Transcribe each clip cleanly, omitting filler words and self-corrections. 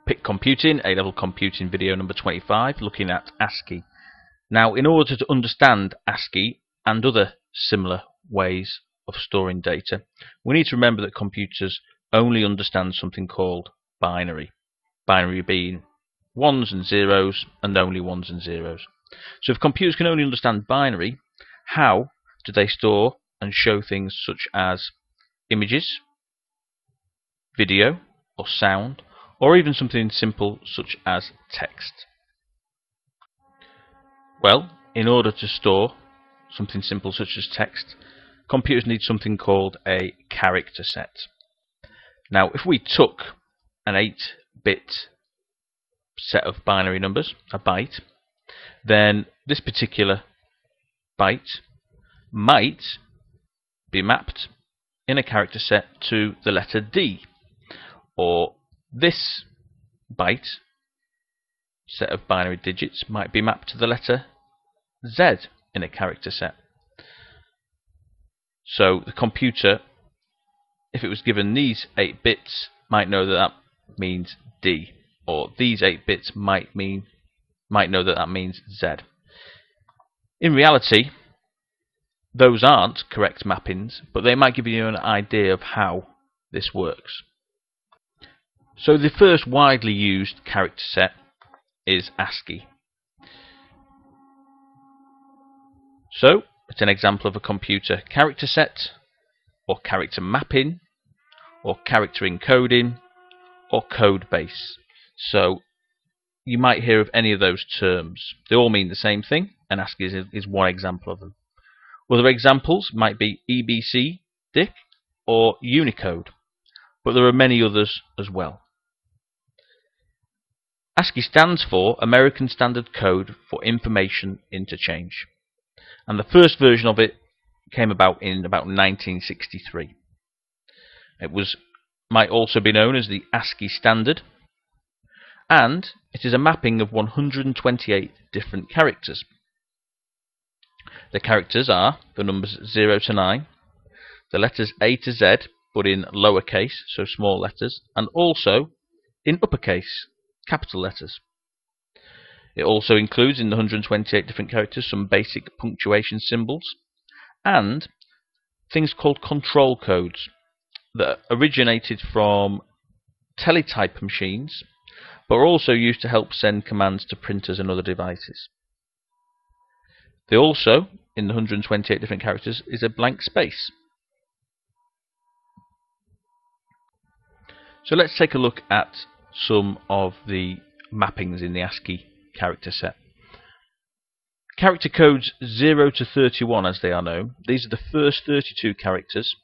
Pick Computing, A-Level Computing video number 25, looking at Ascii. Now, in order to understand Ascii and other similar ways of storing data, we need to remember that computers only understand something called binary. Binary being ones and zeros, and only ones and zeros. So if computers can only understand binary, how do they store and show things such as images, video or sound, or even something simple such as text? Well, in order to store something simple such as text, computers need something called a character set. Now, if we took an 8-bit set of binary numbers, a byte, then this particular byte might be mapped in a character set to the letter D, or this byte set of binary digits might be mapped to the letter Z in a character set. So the computer, if it was given these 8 bits, might know that that means D, or these 8 bits might know that that means Z. In reality, those aren't correct mappings, but they might give you an idea of how this works. So the first widely used character set is Ascii. So it's an example of a computer character set, or character mapping, or character encoding, or code base. So you might hear of any of those terms. They all mean the same thing, and Ascii is one example of them. Other examples might be EBC, DIC, or Unicode, but there are many others as well. Ascii stands for American Standard Code for Information Interchange, and the first version of it came about in about 1963. It might also be known as the Ascii Standard, and it is a mapping of 128 different characters. The characters are the numbers 0 to 9, the letters A to Z, but in lowercase, so small letters, and also in uppercase, capital letters. It also includes in the 128 different characters some basic punctuation symbols and things called control codes that originated from teletype machines, but are also used to help send commands to printers and other devices. They also, in the 128 different characters, is a blank space. So let's take a look at some of the mappings in the Ascii character set. Character codes 0 to 31, as they are known, these are the first 32 characters,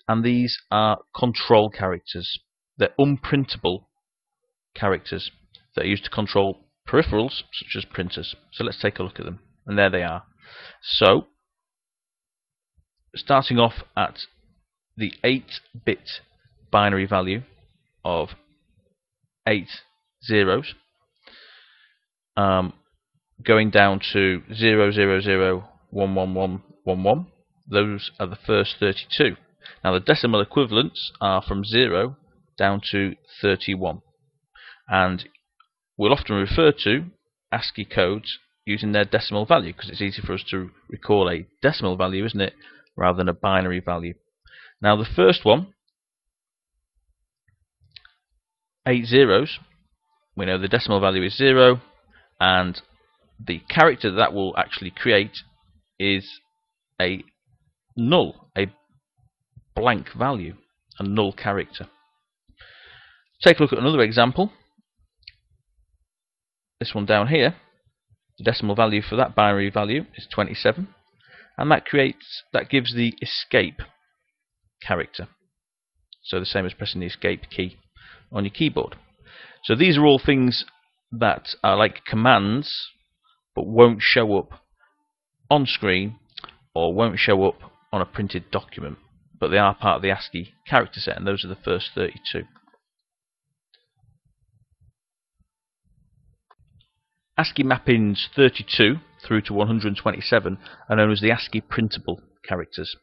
and these are control characters. They're unprintable characters that are used to control peripherals such as printers. So let's take a look at them, and there they are. So starting off at the 8-bit binary value of 8 zeros, going down to 000111111, those are the first 32. Now the decimal equivalents are from 0 down to 31, and we'll often refer to Ascii codes using their decimal value because it's easy for us to recall a decimal value, isn't it, rather than a binary value. Now the first one, 8 zeros, we know the decimal value is 0, and the character that will actually create is a null, a blank value, a null character. Take a look at another example. This one down here, the decimal value for that binary value is 27, and that gives the escape character. So the same as pressing the escape key on your keyboard. So these are all things that are like commands but won't show up on screen or won't show up on a printed document, but they are part of the Ascii character set, and those are the first 32. Ascii mappings 32 through to 127 are known as the Ascii printable characters.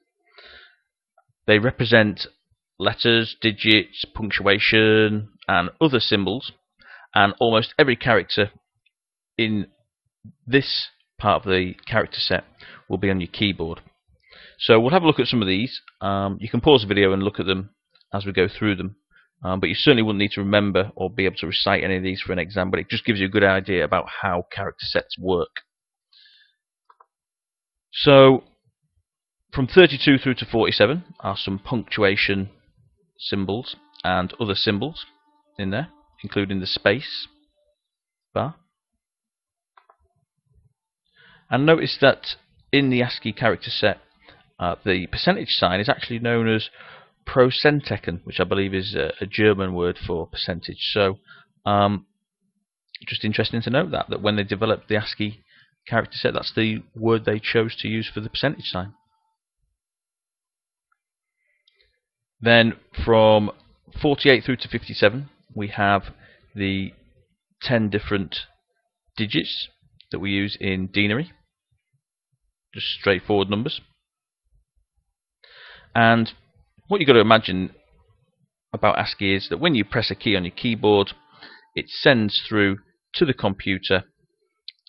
They represent letters, digits, punctuation, and other symbols, and almost every character in this part of the character set will be on your keyboard. So we'll have a look at some of these. You can pause the video and look at them as we go through them, but you certainly wouldn't need to remember or be able to recite any of these for an exam, but it just gives you a good idea about how character sets work. So from 32 through to 47 are some punctuation symbols and other symbols in there, including the space bar. And notice that in the Ascii character set, the percentage sign is actually known as Prozenteken, which I believe is a German word for percentage. So just interesting to note that when they developed the Ascii character set, that's the word they chose to use for the percentage sign. Then from 48 through to 57 we have the 10 different digits that we use in denary, just straightforward numbers. And what you've got to imagine about Ascii is that when you press a key on your keyboard, it sends through to the computer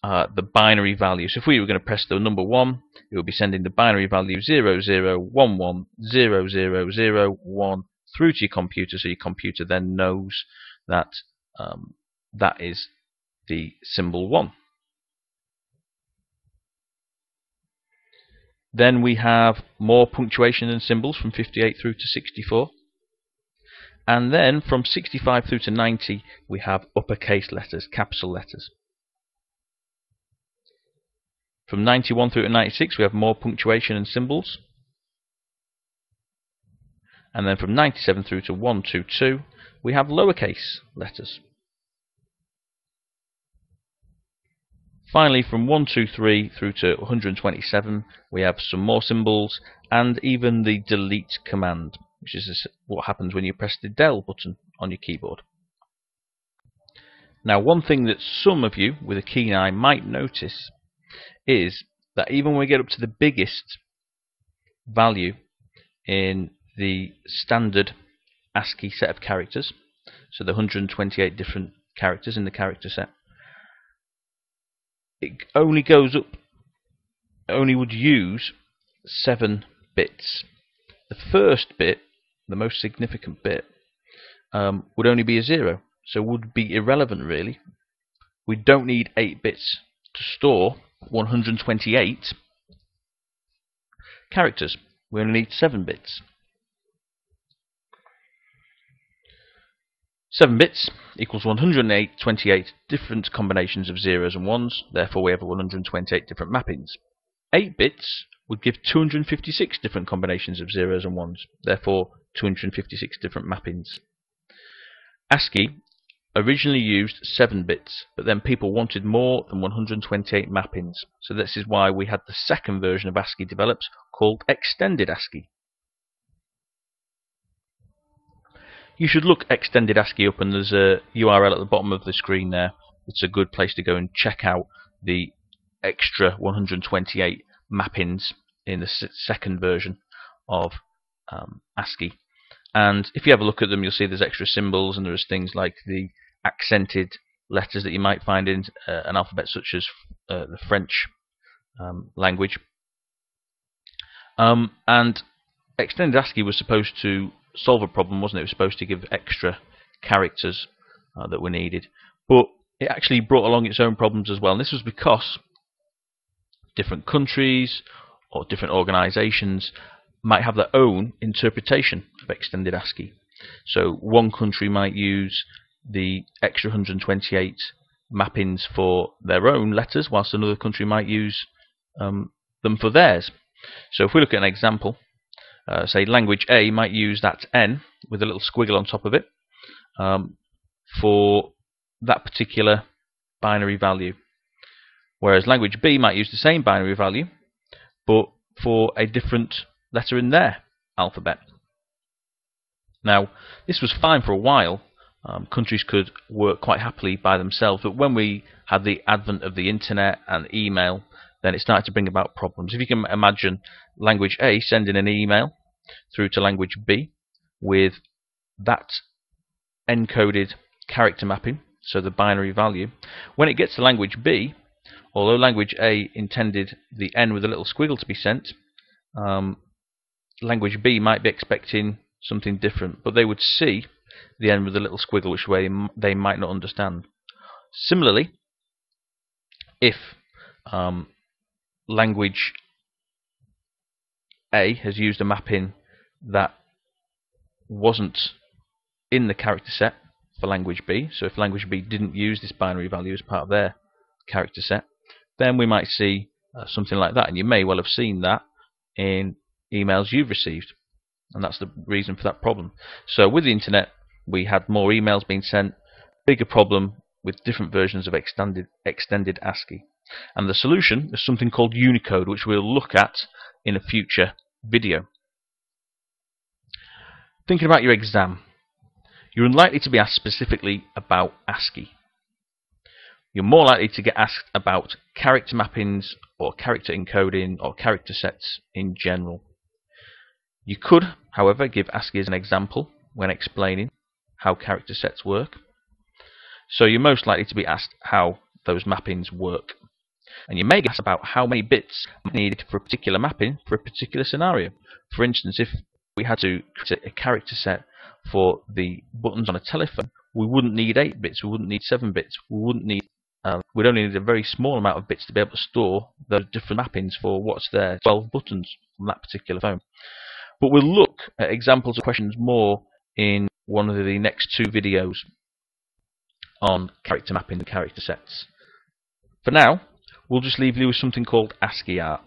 the binary value. So if we were going to press the number 1, it would be sending the binary value 00110001 through to your computer, so your computer then knows that that is the symbol 1. Then we have more punctuation and symbols from 58 through to 64. And then from 65 through to 90 we have uppercase letters, capital letters. From 91 through to 96 we have more punctuation and symbols. And then from 97 through to 122 we have lowercase letters. Finally, from 123 through to 127 we have some more symbols and even the delete command, which is what happens when you press the del button on your keyboard. Now, one thing that some of you with a keen eye might notice is that even when we get up to the biggest value in the standard Ascii set of characters, so the 128 different characters in the character set, it only goes up, only would use 7 bits. The first bit, the most significant bit, would only be a 0, so would be irrelevant really. We don't need 8 bits to store 128 characters. We only need 7 bits. 7 bits equals 128 different combinations of 0s and 1s, therefore we have 128 different mappings. 8 bits would give 256 different combinations of 0s and 1s, therefore 256 different mappings. Ascii originally used 7 bits, but then people wanted more than 128 mappings, so this is why we had the second version of Ascii developed called Extended Ascii. You should look Extended Ascii up, and there's a URL at the bottom of the screen there. It's a good place to go and check out the extra 128 mappings in the second version of Ascii. And if you have a look at them, you'll see there's extra symbols, and there's things like the accented letters that you might find in an alphabet such as the French language. And Extended Ascii was supposed to solve a problem, wasn't it? It was supposed to give extra characters that were needed, but it actually brought along its own problems as well. And this was because different countries or different organizations might have their own interpretation of Extended Ascii. So one country might use the extra 128 mappings for their own letters, whilst another country might use them for theirs. So if we look at an example, say language A might use that N with a little squiggle on top of it for that particular binary value, whereas language B might use the same binary value but for a different letter in their alphabet. Now, this was fine for a while. Countries could work quite happily by themselves, but when we had the advent of the internet and email, then it started to bring about problems. If you can imagine language A sending an email through to language B with that encoded character mapping so the binary value, when it gets to language B, although language A intended the N with a little squiggle to be sent, language B might be expecting something different, but they would see the N with a little squiggle, which way they might not understand. Similarly, if language A has used a mapping that wasn't in the character set for language B, so if language B didn't use this binary value as part of their character set, then we might see something like that, and you may well have seen that in emails you've received, and that's the reason for that problem. So with the internet, we had more emails being sent, bigger problem with different versions of extended Ascii. And the solution is something called Unicode, which we'll look at in a future video. Thinking about your exam, you're unlikely to be asked specifically about Ascii. You're more likely to get asked about character mappings or character encoding or character sets in general. You could, however, give Ascii as an example when explaining how character sets work. So you're most likely to be asked how those mappings work. And you may get asked about how many bits are needed for a particular mapping for a particular scenario. For instance, if we had to create a character set for the buttons on a telephone, we wouldn't need 8 bits, we wouldn't need 7 bits, we'd only need a very small amount of bits to be able to store those different mappings for what's there, 12 buttons on that particular phone. But we'll look at examples of questions more in one of the next 2 videos on character mapping and character sets. For now, we'll just leave you with something called Ascii art.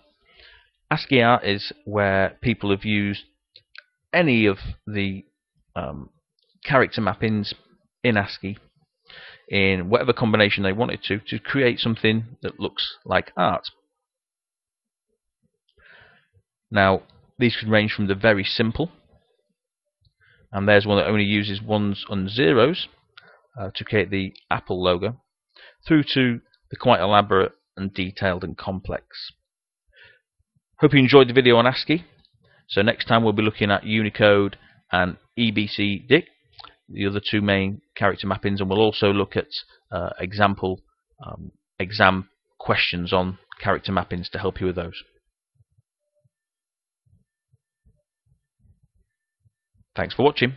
Ascii art is where people have used any of the character mappings in Ascii in whatever combination they wanted to create something that looks like art. Now, these could range from the very simple, and there's one that only uses ones and zeros to create the Apple logo, through to the quite elaborate and detailed and complex. Hope you enjoyed the video on Ascii. So next time we'll be looking at Unicode and EBCDIC, the other 2 main character mappings, and we'll also look at example exam questions on character mappings to help you with those. Thanks for watching.